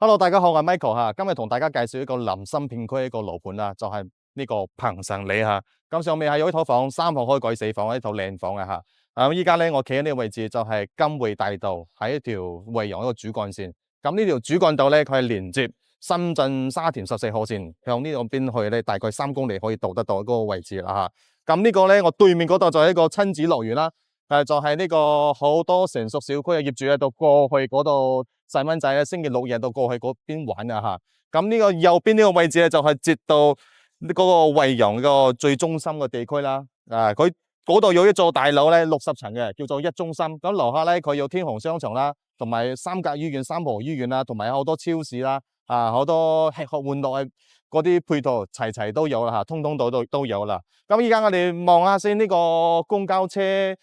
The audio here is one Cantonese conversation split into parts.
Hello，大家好，我係 Michael 嚇，今日同大家介紹一個林森片區一個樓盤啦，就係、呢個鵬城里嚇。咁上面係有一套房，三房可以改四房，一套靚房嘅嚇。依家咧我企喺呢個位置就係金匯大道，喺一條惠陽一個主幹線。咁呢條主幹道咧，佢係連接深圳沙田14號線，向呢兩邊去咧，大概3公里可以到得到嗰個位置啦嚇。咁呢個咧，我對面嗰度就係一個親子樂園啦。就係呢個好多成熟小區嘅業主喺度過去嗰度細蚊仔咧，星期六日到過去嗰邊玩啊嚇。咁呢個右邊呢個位置咧，就係接到嗰個惠陽個最中心嘅地區啦。佢嗰度有一座大樓咧，60層嘅，叫做一中心。咁樓下咧佢有天河商場啦，同埋三甲醫院、三和醫院啦，同埋有好多超市啦，好多吃喝玩樂嗰啲配套齊都有啦嚇，通都有啦。咁依家我哋望下先呢個公交車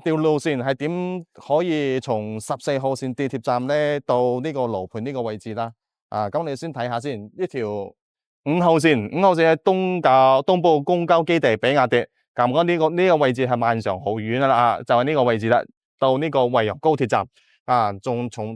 條路線係點可以從14號線地鐵站咧到呢個樓盤呢個位置啦。咁你先睇下先，呢條5號線係東部公交基地比亞迪。咁我呢個位置係萬常豪苑啦，就係呢個位置啦，到呢個惠陽高鐵站仲從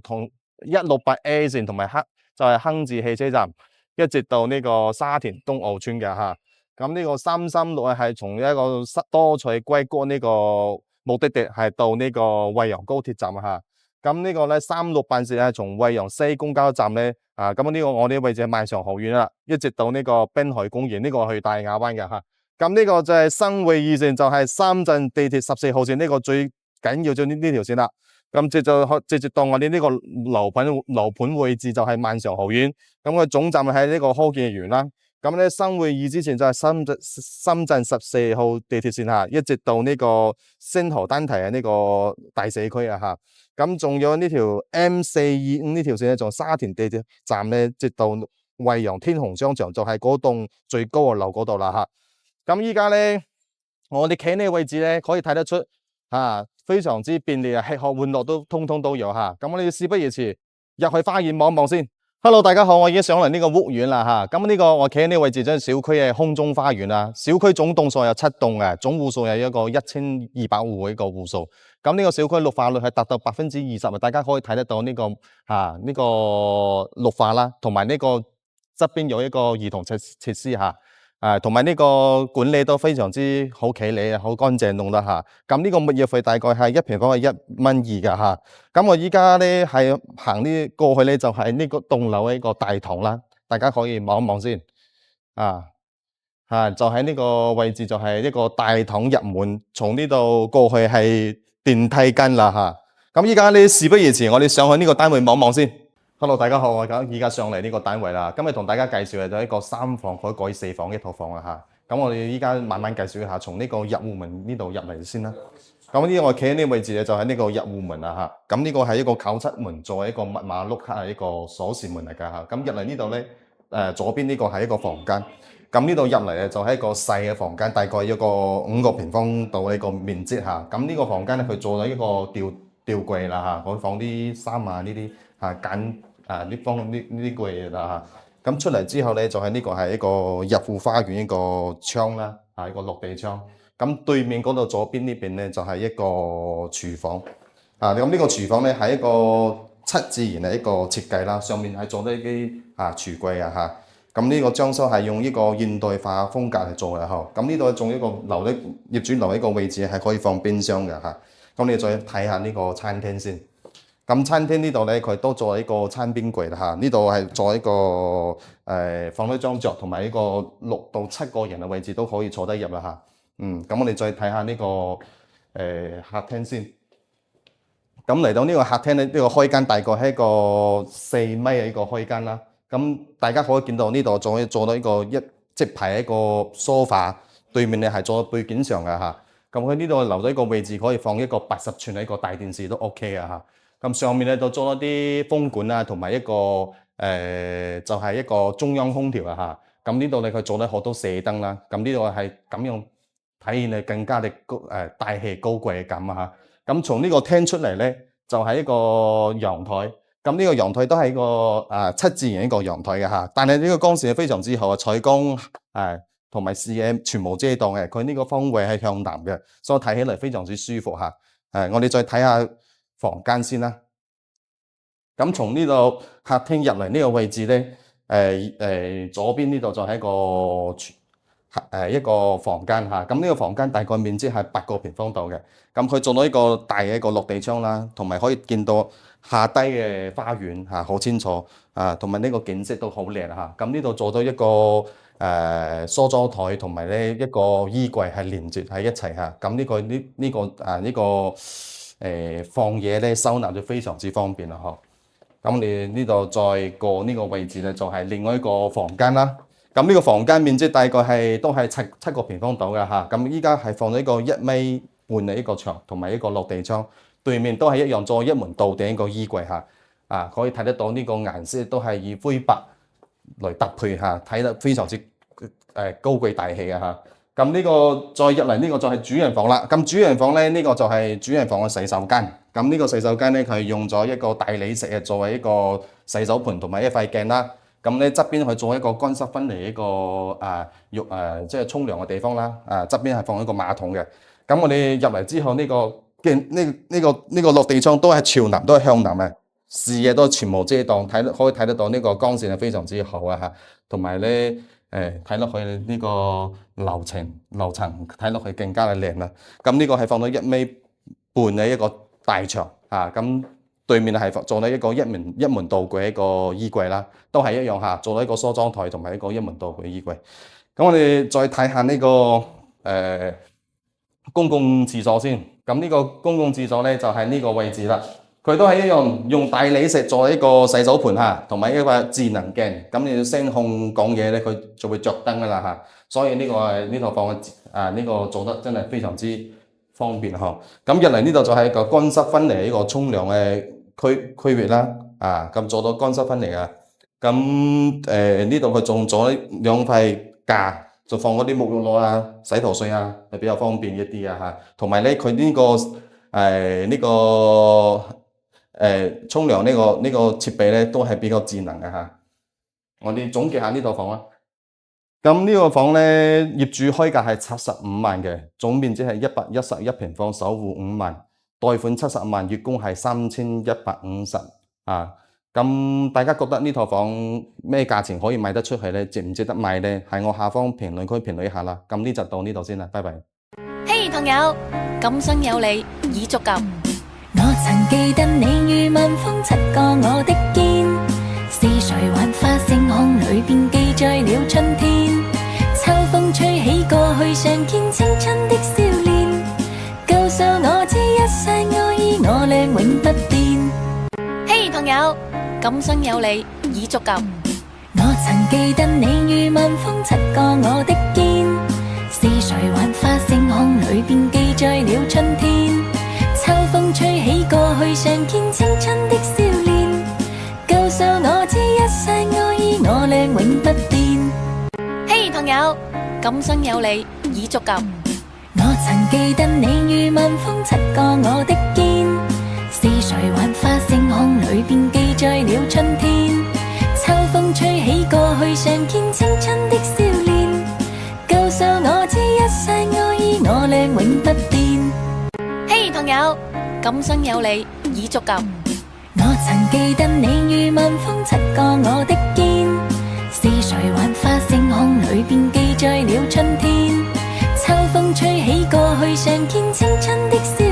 168A 線同埋就係亨治汽車站，一直到呢個沙田東澳村嘅嚇。咁呢個336係從一個多彩硅谷呢個目的地係到呢個惠陽高鐵站嚇。咁呢個咧368線係從惠陽西公交站咧咁呢個我呢個位置係萬常豪苑啦，一直到呢個濱海公園，呢個去大亞灣嘅嚇。咁呢個就係新會二線，就係深圳地鐵14號線呢個最緊要咗呢條線啦。咁直接到我哋呢個樓盤位置就係萬常豪苑，咁佢總站喺呢個科技園啦。咁咧新會二之前就係深圳14號地鐵線嚇，一直到呢個星河單體嘅呢個大社區啊嚇。咁仲有呢條 M425呢條線咧，從沙田地鐵站咧，直到惠陽天虹商場，就係嗰棟最高嘅樓嗰度啦嚇。咁依家咧，我哋企呢個位置咧，可以睇得出非常之便利啊，吃喝玩樂都通都有嚇。咁我哋事不宜遲，入去花園望望先。Hello， 大家好，我已經上嚟呢個屋苑啦嚇。咁呢個我企喺呢個位置，就係小區嘅空中花園啦。小區總棟數有7棟嘅，總戶數有一個1200戶嘅一個戶數。咁呢個小區綠化率係達到20%，大家可以睇得到呢個呢個綠化啦，同埋呢個側邊有一個兒童設施嚇。同埋呢個管理都非常之好企理啊，好乾淨弄啦嚇。咁呢個物業費大概係1平方係1.2蚊嘅嚇。咁我依家咧係行呢過去咧就係呢個棟樓嘅一個大堂啦，大家可以望一望先。就喺呢個位置就係一個大堂入門，從呢度過去係電梯間啦嚇。咁依家咧事不宜遲，我哋上去呢個單位望一望先。Hello， 大家好，我而家上嚟呢個單位啦。今日同大家介紹嘅就係一個3房可以改4房嘅一套房啦嚇。咁我哋依家慢慢介紹一下，從呢個入戶門呢度入嚟先啦。咁呢個我企喺呢個位置咧，就係呢個入戶門啦嚇。咁呢個係一個97門，作為一個密碼碌卡係一個鎖匙門嚟㗎嚇。咁入嚟呢度咧，左邊呢個係一個房間。咁呢度入嚟咧就係一個細嘅房間，大概有個5個平方度嘅一個面積嚇。咁呢個房間咧，佢做咗一個吊櫃啦嚇，可以放啲衫呢啲呢方呢啲櫃啦嚇。咁出嚟之後咧，就係呢個係一個入戶花園一個窗啦，一個落地窗。咁對面嗰度左邊呢邊咧就係一個廚房。咁呢個廚房咧係一個七自然嘅一個設計啦，上面係做咗啲櫥櫃嚇。咁呢個裝修係用呢個現代化風格嚟做嘅嗬。咁呢度仲有一個業主留一個位置係可以放冰箱嘅嚇。咁你再睇下呢個餐廳先。咁餐廳呢度咧，佢都做一個餐邊櫃啦嚇。呢度係做一個放咗張桌同埋一個6到7個人嘅位置都可以坐得入啦嚇。咁我哋再睇下呢個客廳先。咁嚟到呢個客廳咧，呢個開間大概係一個4米嘅一個開間啦。咁大家可以見到呢度仲可以做到一個即排一個梳化，對面咧係做背景牆嘅嚇。咁佢呢度留咗一個位置，可以放一個80寸嘅一個大電視都 OK 嘅嚇。咁上面咧就做咗啲風管啊，同埋一個就係一個中央空調啊嚇。咁呢度咧佢做咗好多射燈啦。咁呢度係咁樣體現係更加嘅大氣高貴嘅感啊嚇。咁從呢個廳出嚟咧，就係一個陽台。咁呢個陽台都係一個七自然一個陽台嘅嚇。但係呢個光線係非常之好啊，採光同埋視野全部遮擋嘅。佢呢個方位係向南嘅，所以睇起嚟非常之舒服嚇。我哋再睇下房間先啦。咁從呢度客廳入嚟呢個位置咧，左邊呢度就係一個房間嚇。咁呢個房間大概面積係8個平方度嘅。咁佢做到一個大嘅一個落地窗啦，同埋可以見到下低嘅花園嚇，好清楚啊，同埋呢個景色都好靚嚇。咁呢度做到一個梳妝台同埋咧一個衣櫃係連接喺一齊嚇。咁呢個放嘢咧收納就非常之方便啦嗬。咁你呢度再過呢個位置咧，就係另外一個房間啦。咁呢個房間面積大概都係七個平方度嘅嚇。咁依家係放咗一個1.5米嘅一個牆，同埋一個落地窗，對面都係一樣做一門到頂一個衣櫃嚇。啊，可以睇得到呢個顏色都係以灰白來搭配嚇，睇得非常之高貴大氣嘅嚇。咁呢個再入嚟呢個就係主人房啦。咁主人房咧呢個就係主人房嘅洗手間。咁呢個洗手間咧佢用咗一個大理石作為一個洗手盆同埋一塊鏡啦。咁咧側邊佢做一個乾濕分離一個即係沖涼嘅地方啦。側邊係放一個馬桶嘅。咁我哋入嚟之後呢個落地窗都係朝南，都係向南嘅，視野都全部遮擋，可以睇得到呢個光線係非常之好啊嚇。同埋咧睇落去呢個樓層睇落去更加嘅靚啦。咁呢個係放到1.5米嘅一個大牆嚇，咁對面係做到一個一門道具一個衣櫃啦，都係一樣嚇，做到一個梳妝台同埋一個一門道具衣櫃。咁我哋再睇下呢個公共廁所先。咁呢個公共廁所咧就係呢個位置啦。佢都係一樣用大理石做一個洗手盆嚇，同埋一個智能鏡。咁你要聲控講嘢咧，佢就會着燈噶啦嚇。所以呢個係呢套房嘅呢個做得真係非常之方便呵。咁入嚟呢度就係一個乾濕分離一個沖涼嘅區域啦。咁做到乾濕分離啊。咁呢度佢仲做咗2塊架，就放嗰啲沐浴露啊、洗頭水啊，係比較方便一啲啊嚇。同埋咧，佢呢個沖涼呢個設備咧都係比較智能嘅嚇。我哋總結下呢套房啦。咁呢個房咧業主開價係75萬嘅，總面積係111平方，首付5萬，貸款70萬，月供係3150啊。咁大家覺得呢套房咩價錢可以賣得出去咧？值唔值得賣咧？喺我下方評論區評論一下啦。咁呢就到呢度先啦，拜拜。嘿，朋友，今生有你已足夠。我曾記得你如晚風擦過我的肩，是誰幻化星空裏邊記載了春天。秋風吹起過去常見青春的少年，告訴我知一世愛意我倆永不變。嘿，朋友，今生有你已足夠。我曾記得你如晚風擦過我的肩，是誰幻化星空裏邊記載了春天。秋風吹起過去常見青春的少年，告訴我知一世愛意我倆永不變。嘿，朋友，今生有你已足夠。我曾記得你如晚風擦過我的肩，是誰幻化星空裏邊記載了春天。秋風吹起過去常見青春的少年，告訴我知一世愛意我倆永不變。嘿，朋友，今生有你已足夠。我曾記得你如晚風擦過我的肩，是誰幻化星空裏邊記載了春天。秋風吹起過去常見青春的少